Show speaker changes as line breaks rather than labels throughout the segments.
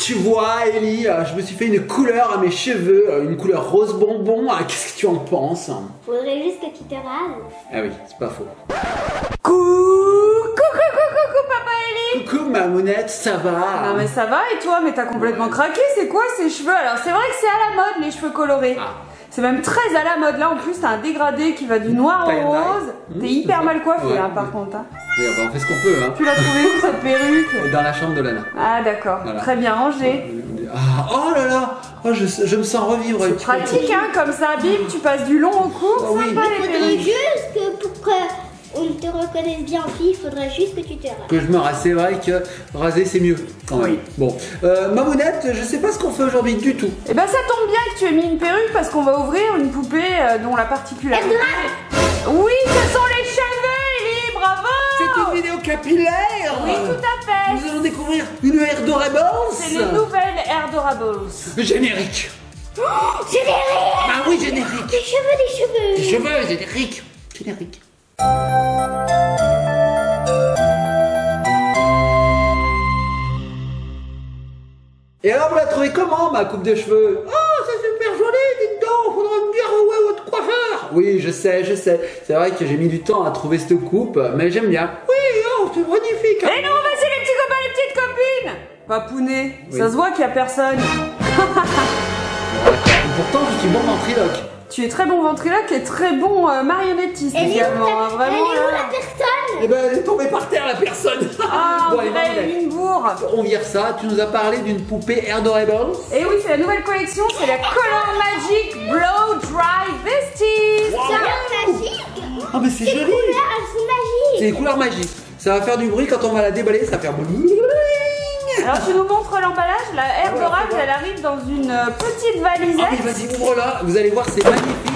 Tu vois, Ellie, je me suis fait une couleur à mes cheveux, une couleur rose bonbon. Qu'est-ce que tu en penses?
Faudrait juste que tu te rases.
Ah oui, c'est pas faux.
Coucou, papa Ellie.
Coucou, Mamounette, ça va?
Non mais ça va et toi? Mais t'as complètement craqué, c'est quoi ces cheveux? Alors c'est vrai que c'est à la mode les cheveux colorés. C'est même très à la mode. Là en plus t'as un dégradé qui va du noir au rose. T'es hyper mal coiffé hein, par contre. Hein.
Oui, on fait ce qu'on peut. Hein.
Tu l'as trouvé où cette perruque?
Dans la chambre de Lana.
Ah d'accord, voilà. Très bien rangé.
Oh là là, je me sens revivre.
C'est pratique hein, comme ça, bim, tu passes du long au court.
Oui.
Il faudrait juste que pour qu'on te reconnaisse bien en fille, il faudrait juste que tu te rases.
Que je me rase, c'est vrai que raser c'est mieux quand même. Oui. Bon, Mamounette, je sais pas ce qu'on fait aujourd'hui du tout.
Eh ben ça tombe bien que tu aies mis une perruque parce qu'on va ouvrir une poupée dont la particularité... Oui, ce sont les cheveux, Ellie, bravo!
C'est une vidéo capillaire.
Oui, tout à fait.
Nous allons découvrir une Airdorables.
C'est les nouvelles Airdorables.
Générique.
Oh, générique!
Ah oui, générique.
Des cheveux,
Des cheveux, générique. Générique. Et alors, vous la trouvez comment, ma coupe de cheveux? Oh, c'est super joli, dites donc, faudra me dire où est votre coiffeur. Oui, je sais. C'est vrai que j'ai mis du temps à trouver cette coupe, mais j'aime bien. Oui, oh, c'est magnifique.
Et nous, voici les petits copains, les petites copines. Papounet,
Oui.
ça se voit qu'il n'y a personne.
Pourtant, je suis bon ventriloque.
Tu es très bon ventriloque et très bon marionnettiste également. Hein,
Elle
vraiment.
est où la personne?
Eh ben, elle est tombée par terre, la personne.
Ah,
Bon,
on
allez,
dirait
Mamounette.
Limbourg.
On vire ça. Tu nous as parlé d'une poupée Airdorables.
Et oui, c'est la nouvelle collection, c'est la Color Magic Blow Dry Besties.
Wow.
C'est magique!
Ah, mais c'est
Les
joli.
couleurs, elles sont magiques!
C'est des couleurs magiques. Ça va faire du bruit quand on va la déballer. Ça va faire bling.
Alors tu nous montres l'emballage, la Airdorables, elle arrive dans une petite valisette.
Ah, mais vas-y, ouvre-la. Vous allez voir, c'est magnifique.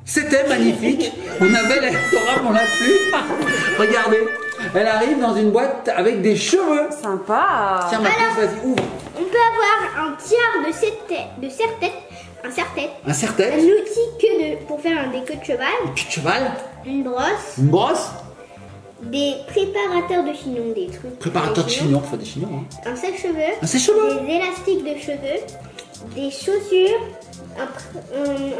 C'était magnifique. On avait l'Airdorables, on l'a plus. Regardez. Elle arrive dans une boîte avec des cheveux.
Sympa.
Tiens, ma puce, vas-y, ouvre.
On peut avoir un tiers de serre-tête,
Un serre-tête.
un outil pour faire des queues de cheval,
Un cul de cheval.
une brosse,
Une brosse.
des préparateurs de chignons, des trucs.
Préparateur de
des
chignons. Enfin, des chignons. Hein.
un sèche-cheveux,
Un sèche-cheveux.
des élastiques de cheveux, des chaussures,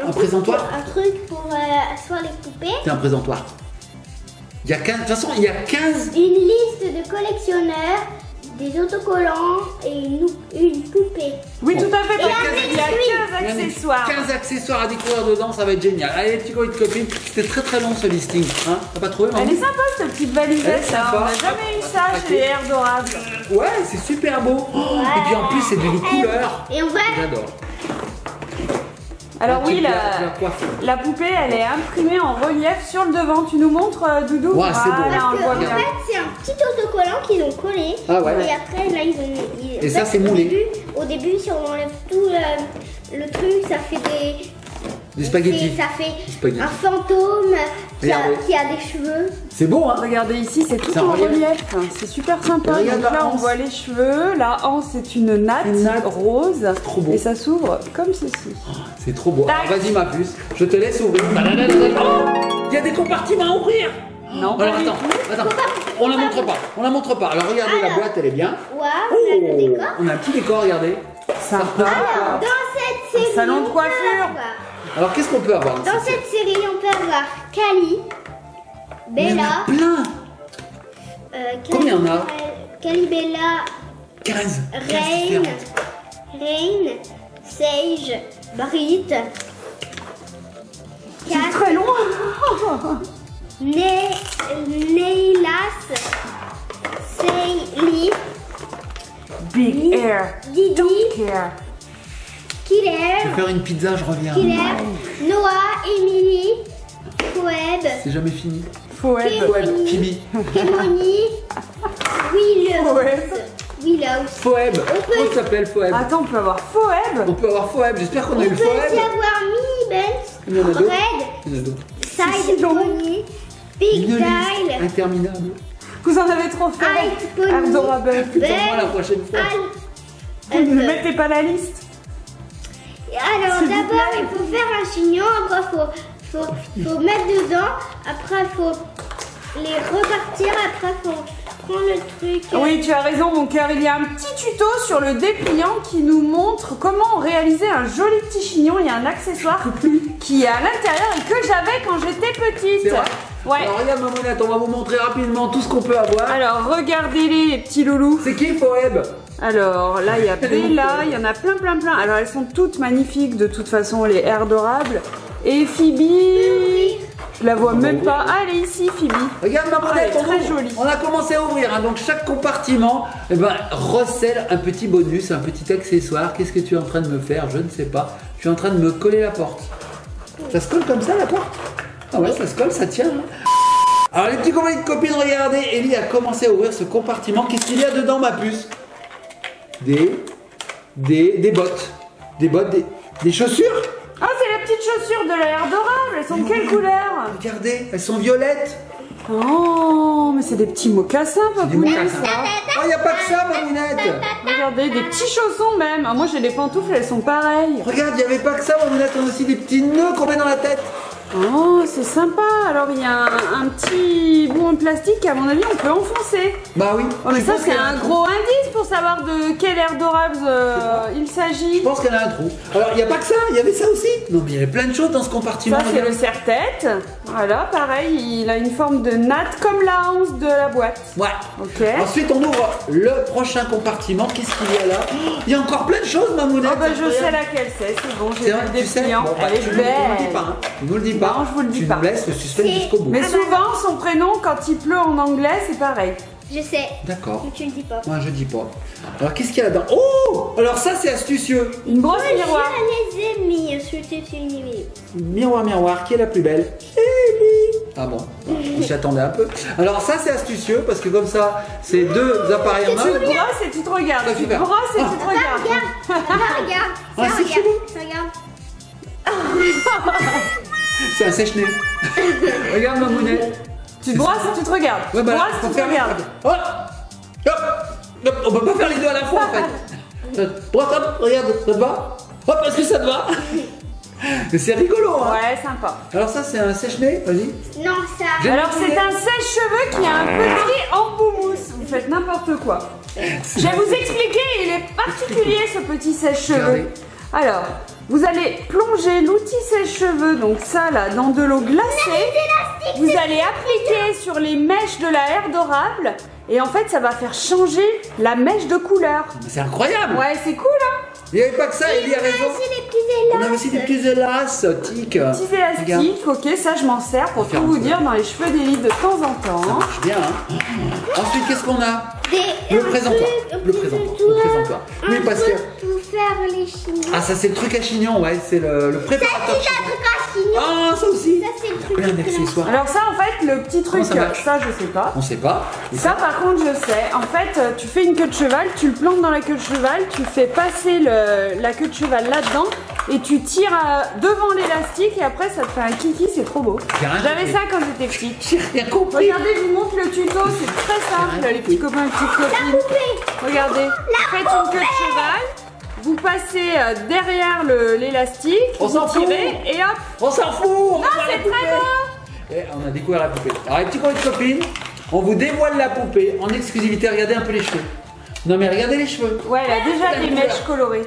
Un présentoir.
un truc pour asseoir les poupées,
C'est un présentoir. Il y a 15. De toute façon, il y a 15.
une liste de collectionneurs, des autocollants et une poupée.
Oui, tout à fait,
Il y a
parce qu'il y a 15 accessoires.
15 accessoires à découvrir dedans, ça va être génial. Allez, les petits copains, copines, c'était très long ce listing. Hein, t'as pas trouvé, maman?
Elle est sympa cette petite
Elle est
valisette, là.
sympa.
On n'a jamais eu ça chez les Airdorables.
Ouais, c'est super beau. Oh, et puis en plus, c'est d'une couleur.
Et on voit
J'adore.
Alors oui,
Tu la coiffes.
la poupée, elle est imprimée en relief sur le devant. Tu nous montres, Doudou?
Ouais, c'est beau.
Voilà, on le voit
en
bien.
fait, c'est un petit autocollant qu'ils ont collé.
Ah ouais.
Et après, là,
Et ça, c'est moulé.
Au début, si on enlève tout le truc, ça fait
Des spaghettis.
Ça fait
Spaghettis.
un fantôme
Regardez.
qui a des cheveux.
C'est beau, hein?
Regardez ici, c'est tout
C'est en
en
relief.
relief. C'est super sympa.
Et regarde
Donc
la
là, on
hanse.
voit les cheveux. La hanse, c'est une natte, rose.
Trop beau.
Et ça s'ouvre comme ceci.
C'est trop beau.
Tac.
Alors, vas-y, ma puce, je te laisse ouvrir. Oh, il y a des compartiments à ouvrir.
Non,
Alors
pas du
attends, on la montre pas, Alors regardez, la
Alors.
boîte elle est bien.
Waouh, on a le décor.
On a un petit décor, regardez.
Sympa.
Alors, dans cette série,
salon de
on peut
coiffure.
avoir-
Alors qu'est-ce qu'on peut avoir
Dans cette série, on peut avoir Kali,
Il y en
Bella,
a plein. Combien il y en a?
Kali, Bella,
15.
Rain, Sage, Brit,
C'est très long.
Neylas, Seili,
Big Air.
Didi,
Care.
Je vais
Killer,
faire une pizza, je reviens.
Noah, Emily, Phoebe,
C'est jamais fini.
Phoebe.
Phoebe, Kimi.
Kémoni, Willows.
Phoebe. Comment ça s'appelle Phoebe?
Attends, on peut avoir Phoebe.
On peut avoir Phoebe, j'espère qu'on a
On
eu
peut aussi
Phoebe.
avoir Mini
Il y en a
Benz,
d'autres.
Red,
Il y en a d'autres.
Side Pony, Big
Une liste
Dial,
interminable.
Vous en avez trop fait.
Hype Pony,
Adorable.
Putain, moi la prochaine fois.
Vous ne mettez pas la liste.
Alors
S'il vous
d'abord
plaît.
il faut faire un chignon, après faut mettre dedans, après faut les repartir, après faut prends le truc.
Oui, tu as raison, mon cœur. Il y a un petit tuto sur le dépliant qui nous montre comment réaliser un joli petit chignon. Il y a un accessoire qui est à l'intérieur et que j'avais quand j'étais petite.
C'est vrai.
Ouais.
Alors regarde Mamounette, on va vous montrer rapidement tout ce qu'on peut avoir.
Alors, regardez les petits loulous.
C'est qui Phoeb?
Alors, là, il y a Bella, il y en a plein. Alors, elles sont toutes magnifiques, de toute façon, les airs adorables. Et Phoebe, je la vois même pas. Ah, elle est ici, Phoebe.
Regarde Mamounette,
Elle est très jolie.
on a commencé à ouvrir, hein, donc chaque compartiment recèle un petit bonus, un petit accessoire. Qu'est-ce que tu es en train de me faire? Je ne sais pas. Tu es en train de me coller la porte. Ça se colle comme ça la porte? Ah ouais, ça se colle, ça tient. Hein. Alors les petits copains et copines, regardez, Ellie a commencé à ouvrir ce compartiment. Qu'est-ce qu'il y a dedans, ma puce? Des bottes. Des chaussures.
Ah, c'est les petites chaussures de l'air adorable. Elles sont de quelle couleur?
Regardez, elles sont violettes.
Oh, mais c'est des petits mocassins, papounet, ça.
Oh, il n'y a pas que ça, Mamounette.
Regardez, des petits chaussons même. Ah, moi, j'ai des pantoufles, elles sont pareilles.
Regarde, il n'y avait pas que ça, Mamounette. On a aussi des petits nœuds qu'on met dans la tête.
Oh, c'est sympa. Alors, il y a un petit bout en plastique qu'à mon avis, on peut enfoncer.
Bah oui.
Oh, mais
Je
ça,
pense
c'est
qu'elle a
un gros indice pour savoir de quel air adorable il
Je
s'agit.
pense qu'elle a un trou. Alors, il n'y a pas que ça, il y avait ça aussi. Non, mais il y avait plein de choses dans ce compartiment.
Ça, c'est
regarde.
le serre-tête. Voilà, pareil, il a une forme de natte comme la hanse de la boîte.
Ouais.
Ok.
Ensuite, on ouvre le prochain compartiment. Qu'est-ce qu'il y a là? Il y a encore plein de choses, Mamounette.
Oh, bah, je sais laquelle c'est bon, j'ai
C'est vrai,
vu le
tu sais.
dépliant.
Bon, bah,
Elle est
tu nous le dis
belle.
pas. Hein. Tu nous le dis pas.
Non, je vous le dis
tu
pas.
nous laisses le suspense jusqu'au bout.
Mais souvent, son prénom, quand il pleut en anglais, c'est pareil.
Je sais.
D'accord.
Mais tu le dis pas.
Moi, je dis pas. Alors, qu'est-ce qu'il y a là-dedans? Oh! Alors, ça, c'est astucieux.
Une brosse miroir.
Je les ai mis sur une vidéo.
Miroir, qui est la plus belle? Ellie. Ah bon, on s'y attendait un peu. Alors ça c'est astucieux parce que comme ça, c'est deux appareils en
Tu te
main.
brosses et tu te regardes.
Ça,
Tu te
super.
brosses et tu te
Regarde,
regardes.
regarde.
Ah, c'est
regarde.
chelou.
Regarde.
C'est un sèche-nez. Regarde Mamounette.
Tu te brosses et tu te regardes.
Ouais,
Tu
bah,
brosses,
faut
tu te
faire
regardes.
Hop, hop, hop. On peut pas faire les deux à la fois en fait. Brosse, hop, regarde, ça te va? Hop, est-ce que ça te va? Mais c'est rigolo hein.
Ouais, sympa.
Alors ça c'est un sèche-nez, vas-y.
Non, ça.
J'ai
Alors
trouvé.
c'est un sèche-cheveux qui a un petit embout-mousse. Vous faites n'importe quoi. Je vais vous expliquer, il est particulier ce petit sèche-cheveux.
Regardez.
Alors, vous allez plonger l'outil sèche-cheveux, donc ça là, dans de l'eau glacée. Vous allez appliquer sur les mèches de la haie adorable. Et en fait, ça va faire changer la mèche de couleur.
C'est incroyable.
Ouais, c'est cool, hein?
Il n'y avait pas que ça, Ellie a raison.
C'est les petits
On
élastiques.
a aussi des petits élastiques.
Petits élastiques, ok, ça je m'en sers pour tout vous dire dans les cheveux d'Ellie de temps en
Ça
temps.
marche bien. Hein. Ensuite, qu'est-ce qu'on a?
Des-
Le
un
présentoir.
truc,
Le
un
présentoir.
truc,
Le présentoir. Oui,
un
parce que.
truc pour faire les chignons.
Ah, ça, c'est le truc à chignon, ouais. C'est le préparateur.
C'est un truc à chignons.
Ah, ça aussi.
Ça, c'est le truc.
Plein d'accessoires.
Alors ça, en fait, le petit truc,
Comment ça marche
ça je sais pas.
On sait pas. Et
Ça par contre je sais, en fait tu fais une queue de cheval, tu le plantes dans la queue de cheval, tu fais passer la queue de cheval là-dedans et tu tires devant l'élastique et après ça te fait un kiki, c'est trop beau.
J'ai rien
J'avais
compris.
ça quand j'étais petite.
J'ai rien compris.
Regardez, je vous montre le tuto, c'est très simple les petits copains et petites copines. Regardez, faites une queue de cheval, vous passez derrière l'élastique,
On
vous
s'en fout.
tirez et hop.
On s'en fout. On va
Ah
voir la
c'est très
poupée.
beau.
Et on a découvert la poupée. Alors, les petits copains et copines, on vous dévoile la poupée en exclusivité. Regardez un peu les cheveux. Non, mais regardez les cheveux.
Ouais, elle a déjà
La
des
couleur.
mèches colorées.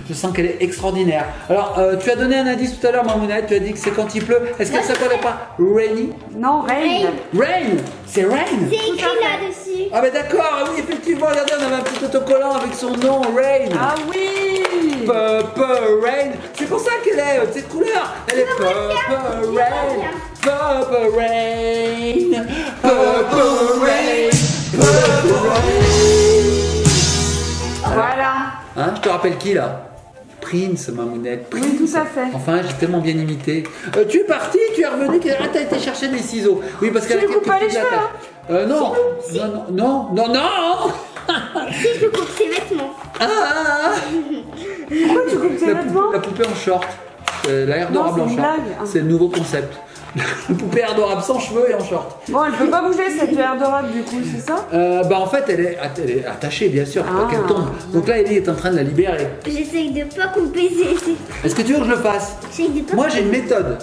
Je sens qu'elle est extraordinaire. Alors, tu as donné un indice tout à l'heure, Mamounette. Tu as dit que c'est quand il pleut. Est-ce qu'elle s'appelait pas Rainy?
Non, Rain.
Rain. C'est Rain.
C'est écrit là-dessus.
Ah, ben d'accord. Oui, effectivement. Regardez, on avait un petit autocollant avec son nom, Rain.
Ah oui.
Purple Rain. C'est pour ça qu'elle est de cette couleur. Elle est Purple Rain. Purple Rain. Purple Rain. Purple Rain.
Voilà.
Hein, je te rappelle qui là? Prince, Mamounette. Prince.
Oui, tout à fait.
Enfin, j'ai tellement bien imité. Tu es parti, tu es revenu, ah, t'as été chercher des ciseaux. Oui, parce qu'avec
lui coupes pas les cheveux,
non. Non.
Si je coupe ses vêtements.
Ah,
Pourquoi tu coupes tes vêtements?
la poupée en short. L'air
Non,
adorable
c'est
en
une
short.
blague. Ah.
C'est le nouveau concept. La poupée adorable sans cheveux et en short.
Bon, elle peut pas bouger cette air adorable du coup, c'est ça?
Bah en fait, elle est attachée, bien sûr, pour pas
Ah.
qu'elle tombe. Donc là, Ellie est en train de la libérer.
J'essaye de pas couper ses.
Est-ce que tu veux que je le fasse?
J'essaye de pas.
Moi, j'ai une méthode.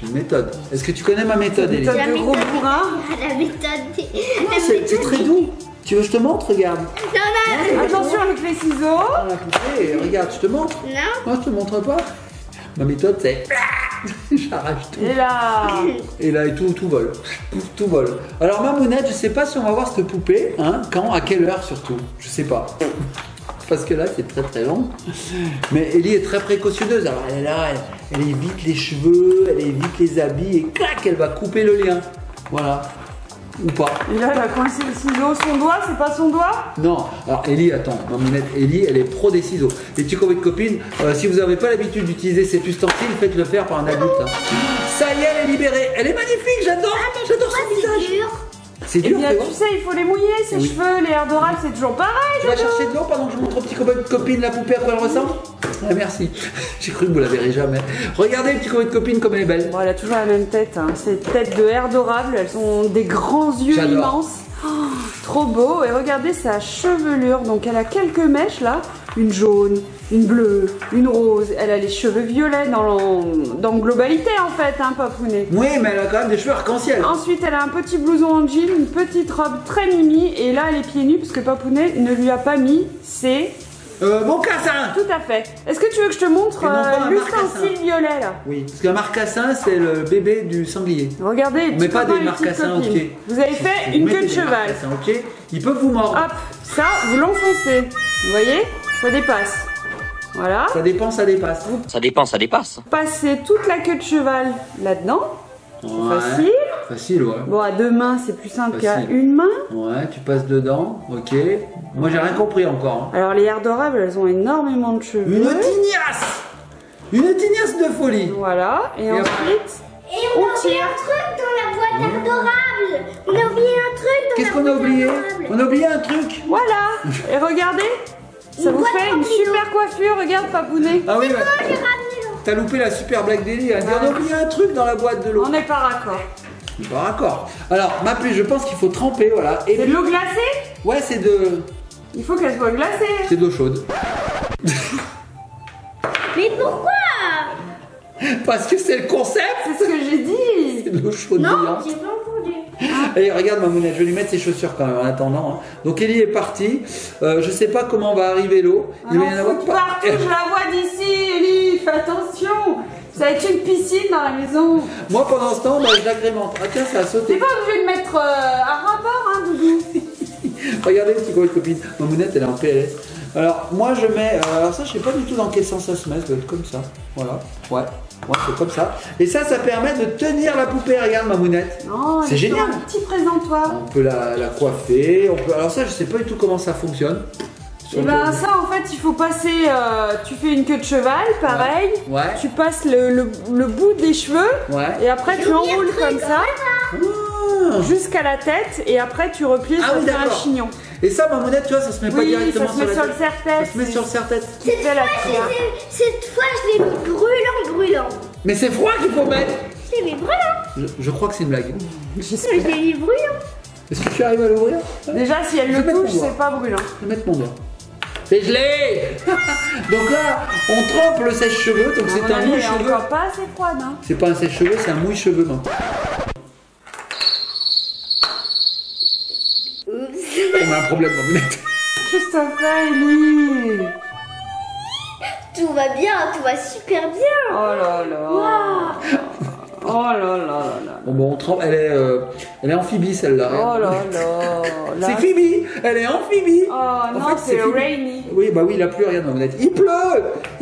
J'ai une méthode. Est-ce que tu connais ma méthode, Ellie?
Méthode de gros bourrin.
La méthode des...
C'est très doux. Tu veux que je te montre? Regarde.
Non,
Attention avec les ciseaux.
Ah, la poupée, regarde, je te montre.
non.
Non, je te montre pas. Ma méthode, c'est... J'arrache tout.
Et là.
Et là, et tout vole. Tout vole. Alors, Mamounette, je sais pas si on va voir cette poupée. Hein, quand, à quelle heure surtout. Je sais pas. Parce que là, c'est très long. Mais Ellie est très précautionneuse. Alors, elle est là, elle évite les cheveux, elle évite les habits. Et clac, elle va couper le lien. Voilà. Ou pas.
Et là, elle a coincé le ciseau. Son doigt, c'est pas son doigt?
Non, alors Ellie, attends, Mamounette, Ellie, elle est pro des ciseaux. Les petits copains de copines, si vous n'avez pas l'habitude d'utiliser cet ustensile, faites-le faire par un adulte. Hein. Ça y est, elle est libérée. Elle est magnifique, j'adore son visage. C'est
Eh
dur,
bien,
fais
tu
voir.
sais, il faut les mouiller, ses
Oui.
cheveux, les airs d'oral, c'est toujours pareil.
Tu vas chercher de l'eau pendant que je montre aux petits copains de copines la poupée à quoi elle ressemble? Ah, merci. J'ai cru que vous la verrez jamais. Regardez les petits copains de copines comme elle est belle.
Bon, elle a toujours la même tête, hein. C'est tête de air d'orable, elles ont des grands yeux
J'adore.
immenses. Oh, trop beau. Et regardez sa chevelure, donc elle a quelques mèches là, une jaune, une bleue, une rose. Elle a les cheveux violets dans globalité en fait, hein, Papounet.
Oui, mais elle a quand même des cheveux arc-en-ciel.
Ensuite, elle a un petit blouson en jean, une petite robe très mimi, et là, elle est pieds nus parce que Papounet ne lui a pas mis ses...
Mon cassin.
Tout à fait. Est-ce que tu veux que je te montre
Et non pas un
l'ustensile
marcassin.
violet là?
Oui, parce qu'un marcassin, c'est le bébé du sanglier.
Regardez, les
On met
petits
pas
copains
des
et les petites
marcassins au
copines.
pied.
Vous avez fait
Vous
une
mettez
queue de
des
cheval.
marcassins au pied, ils peuvent vous mordre.
Hop, ça, vous l'enfoncez. Vous voyez? Ça dépasse. Voilà.
Ça dépend, ça dépasse.
Ça dépend, ça dépasse.
Passez toute la queue de cheval là-dedans.
Ouais.
Facile.
Facile, ouais.
Bon, à deux mains, c'est plus simple qu'à
Facile.
une main.
Ouais, tu passes dedans, ok. Moi, j'ai rien compris encore. Hein.
Alors, les airs d'orable, elles ont énormément de cheveux.
Une tignasse. Une tignasse de folie.
Voilà. Et
après
ensuite,
Et on a oublié un truc dans la boîte d'art d'orable. On a oublié un truc dans
Qu'est-ce
la
qu'on a
boîte
oublié?
d'art d'orable.
On a oublié un truc.
voilà. Et regardez. Ça
Une
vous
boîte
fait une
remplie d'eau.
super coiffure. Regarde, Papounet.
Ah oui,
Moi,
bah,
j'ai ramené l'eau.
t'as loupé la super blague d'Elie. Elle dit, on a oublié un truc dans la boîte de l'eau.
On n'est pas raccord.
Pas raccord. Alors, ma pluie, je pense qu'il faut tremper, voilà. Et
C'est de l'eau glacée?
ouais, c'est de
soit glacée.
l'eau chaude.
Mais pourquoi?
Parce que c'est le concept.
C'est ce que j'ai dit.
C'est de l'eau chaude
Non,
bouillante.
j'ai pas entendu.
Allez, regarde Mamounette, je vais lui mettre ses chaussures quand même en attendant. Hein. Donc Ellie est partie. Je sais pas comment va arriver l'eau. Il va y en avoir
Partout, je la vois d'ici, Ellie. Fais attention. Ça va être une piscine dans la maison.
Moi pendant ce temps, bah, je l'agrémente. Ah tiens, ça a
T'es
sauté.
pas obligé de mettre un rapport, hein, Doudou.
Regardez les petits copains de copines. Mamounette, elle est en PLS. Alors moi je mets. Alors ça, je sais pas du tout dans quel sens ça se met. Ça doit être comme ça. Voilà. Ouais. Ouais, c'est comme ça. Et ça permet de tenir la poupée. Regarde Mamounette.
Non,
C'est génial.
Un petit présentoir.
On peut la coiffer. On peut. Alors ça, je sais pas du tout comment ça fonctionne.
Et ben ça, en fait, il faut passer. Tu fais une queue de cheval, pareil.
Ouais.
Tu passes le bout des cheveux.
Ouais.
Et après, tu
oublié
enroules
un truc,
comme ça
Ah.
jusqu'à la tête. Et après, tu replies,
Ah
ça
oui,
fait un
d'accord.
chignon.
Et ça, Mamounette, tu vois, ça se met pas
Oui,
directement
ça se met
la
sur le
tête.
serre-tête.
Ça se met sur le serre-tête.
Cette
C'est la
fois,
tire.
cette fois, je l'ai mis brûlant.
Mais c'est froid qu'il faut mettre.
Je l'ai mis brûlant.
Je crois que c'est une blague.
Je l'ai mis brûlant.
Est-ce que tu arrives à l'ouvrir?
Déjà, si elle
Je
le
vais mettre
touche,
mon doigt.
c'est pas brûlant.
Je vais mettre mon doigt. C'est gelé. Donc là, on trempe le sèche-cheveux, donc
À
c'est
mon
un
avis, elle est
mouille-cheveux.
encore pas assez froide, hein.
C'est pas un sèche-cheveux, c'est un mouille-cheveux. Non. On a un problème, Mamounette.
Qu'est-ce que ça fait, Ellie?
Tout va bien, tout va super bien.
Oh là là. Oh là là là là.
Bon, on trempe. Elle est amphibie celle-là.
Oh là là. Là.
C'est Phoebe. Elle est amphibie.
Oh
En
non,
fait,
c'est
Phoebe.
rainy.
Oui, bah oui, il a plu, regarde Mamounette. Il pleut.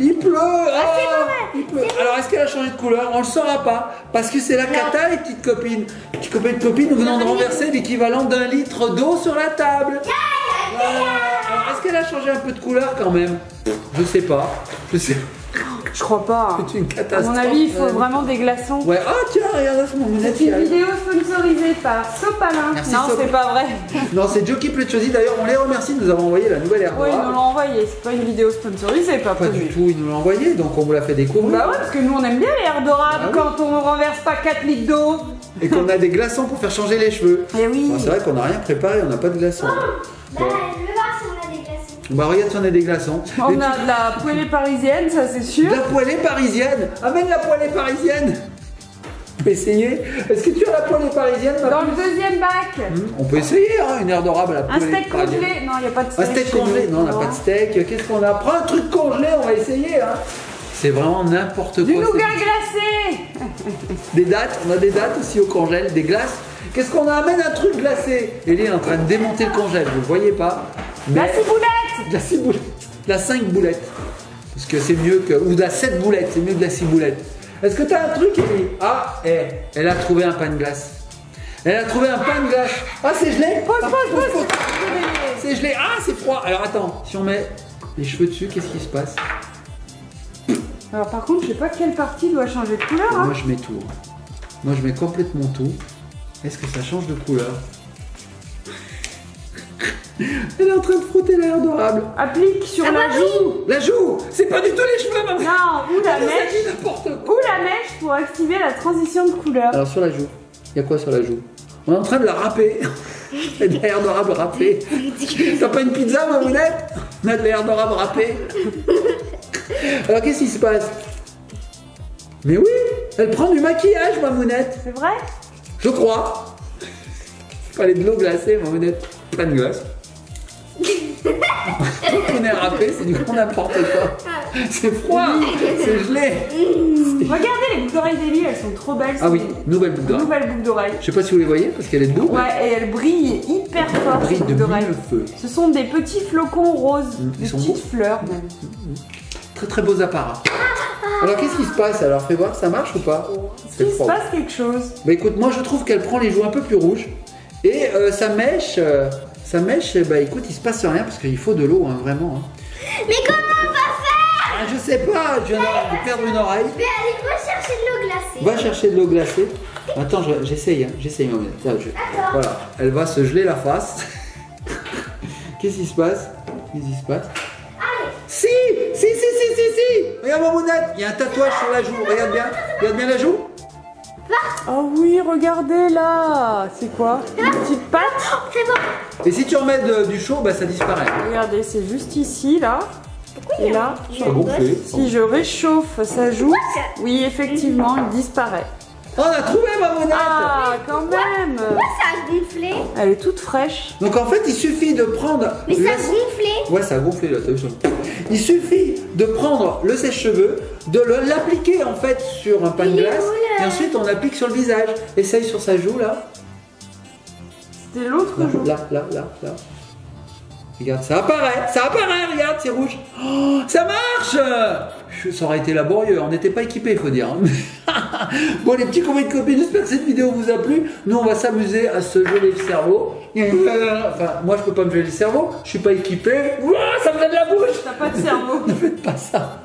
Il pleut.
c'est
il pleut. Alors, est-ce qu'elle a changé de couleur? On le saura pas. Parce que c'est la cata, les petites copines. Les petites copains de copines, nous venons de renverser l'équivalent d'un litre d'eau sur la table. Voilà. Alors, est-ce qu'elle a changé un peu de couleur quand même? Je sais pas. Je sais.
Je crois pas.
C'est une
À
catastrophe.
mon avis, il faut vraiment des glaçons.
Ouais. Oh, tiens, regarde là, c'est Mamounette
C'est
qui
une
arrive.
vidéo sponsorisée par Sopalin.
Merci,
Non,
Sopalin.
c'est pas vrai.
Non, c'est Jockey Pleciosi. D'ailleurs, on les remercie de nous avoir envoyé la nouvelle herbe.
Oui, ils nous l'ont envoyé. C'est pas une vidéo sponsorisée, pas
Pas du tout, ils nous l'ont envoyé, donc on vous l'a fait découvrir.
Bah ouais, parce que nous on aime bien les airs d'orable
Ah oui.
quand on renverse pas 4 litres d'eau.
Et qu'on a des glaçons pour faire changer les cheveux.
Eh oui.
Bon, c'est vrai qu'on n'a rien préparé, on n'a pas de glaçons.
Bah,
Bon.
je vais voir si on a des glaçons.
Bah regarde si on a des glaçons.
On
Les
a
petits-
de la poêlée parisienne, ça c'est sûr.
La poêlée parisienne. Amène la poêlée parisienne. On peut essayer. Est-ce que tu as la poêlée parisienne, ma
Dans
puce?
le deuxième bac.
On peut essayer, hein, une aire d'orable à la
Un
poêlée
steak
parisienne.
congelé. Non, il n'y a pas de steak.
Un steak
chez
congelé?
nous.
Non, on n'a pas de steak. Qu'est-ce qu'on a? Prends un truc congelé, on va essayer. Hein. C'est vraiment n'importe quoi.
Du nougat
c'est-
glacé.
Des dates, on a des dates aussi au congèle, des glaces. Qu'est-ce qu'on a? Amène un truc glacé. Ellie est en train de démonter le congèle, vous le voyez pas?
La ciboulette.
De la 6 boulettes. De la 5 boulettes. Parce que c'est mieux que. Ou de la 7 boulettes, c'est mieux que de la 6 boulettes. Est-ce que tu as un truc, Ellie? Ah, elle a trouvé un pain de glace. Elle a trouvé un pain de glace. Ah, c'est gelé?
Pause.
C'est gelé. Ah, c'est froid. Alors attends, si on met les cheveux dessus, qu'est-ce qui se passe?
Alors par contre, je sais pas quelle partie doit changer de couleur. Hein.
Moi, je mets tout. Moi, je mets complètement tout. Est-ce que ça change de couleur? Elle est en train de frotter l'air adorable.
Applique sur la joue.
La joue! C'est pas du tout les cheveux, maman!
Non, ou la
Elle nous a
mèche.
dit n'importe quoi.
Ou la mèche pour activer la transition de couleur.
Alors, sur la joue, il y a quoi sur la joue? On est en train de la râper. Il y a de l'air d'orable râpé. T'as pas une pizza, Mamounette? On a de l'air d'orable râpé. Alors, qu'est-ce qui se passe? Mais oui, elle prend du maquillage, Mamounette.
C'est vrai?
Je crois. Fallait de l'eau glacée, Mamounette. Pas de glace. On est râpé, c'est du coup n'importe quoi. C'est froid, c'est gelé.
Regardez les boucles d'oreilles d'Ellie, elles sont trop belles.
Ah oui, nouvelle boucle d'oreille.
Nouvelle boucle d'oreille.
Je sais pas si vous les voyez parce qu'elle est debout.
Ouais, et elles brillent hyper fort.
Brille
ces
de
boucles d'oreilles.
mille feux.
Ce sont des petits flocons roses,
Ils
des
sont
petites
beaux.
fleurs même.
Très très beaux apparats. Alors qu'est-ce qui se passe alors? Fais voir, ça marche ou pas?
Est-ce qu'il se passe quelque chose?
Bah écoute, moi je trouve qu'elle prend les joues un peu plus rouges. Et sa mèche, bah écoute, il se passe rien parce qu'il faut de l'eau, hein, vraiment. Hein.
Mais comment on va faire?
Ah, je sais pas, je viens de perdre une oreille.
Mais allez, va chercher de l'eau glacée.
Va chercher de l'eau glacée. Attends, j'essaye, hein. J'essaye, Mamounette. Tiens, voilà, elle va se geler la face. Qu'est-ce qui se passe? Qu'est-ce qui se passe? Si. Regarde, Mamounette, il y a un tatouage sur la joue. Regarde bien la joue.
Oh oui, regardez là. C'est quoi? Une petite patte?
C'est bon.
Et si tu remets du chaud, bah ça disparaît.
Regardez, c'est juste ici, là. Et là,
Ça gonflé.
si je réchauffe sa joue, oui, effectivement, il disparaît.
Oh, on a trouvé, Mamounette.
Ah, quand même.
Ça a gonflé.
Elle est toute fraîche.
Donc en fait, il suffit de prendre.
Mais ça a gonflé.
Ouais, ça a gonflé là, t'as vu ça? Il suffit de prendre le sèche-cheveux, de l'appliquer en fait sur un pain de
Il est
glace,
où, là?
et ensuite on applique sur le visage. Essaye sur sa joue là.
C'était l'autre joue.
Là. Regarde, ça apparaît, regarde, c'est rouge. Oh, ça marche! Ça aurait été laborieux, on n'était pas équipés, il faut dire. Bon, les petits copains de copines, j'espère que cette vidéo vous a plu. Nous, on va s'amuser à se geler le cerveau. Enfin, moi, je peux pas me geler le cerveau, je suis pas équipé. Ouah, ça me donne la bouche!
T'as pas de cerveau.
Ne faites pas ça.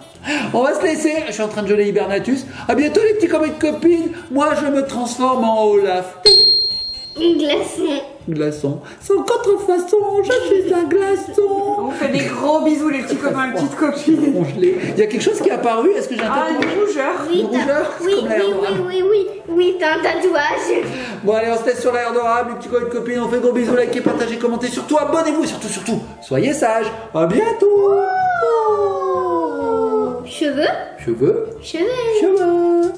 On va se laisser. Je suis en train de geler Hibernatus. À bientôt, les petits copains de copines. Moi, je me transforme en Olaf. Glaçon. Sans contrefaçon, je suis un glaçon.
On fait des gros bisous, les petits copains, les petites copines.
Congelé. Il y a quelque chose qui est apparu. Est-ce que j'ai un
Ah,
tatouage?
une rougeur.
Une rougeur? C'est
Oui,
comme l'air d'orable.
oui, t'as un tatouage.
Bon, allez, on se laisse sur l'air d'orable. Les petits copains de copines, on fait gros bisous. Likez, partagez, commentez. Surtout, abonnez-vous. Surtout, soyez sages. À bientôt.
Cheveux.
Cheveux.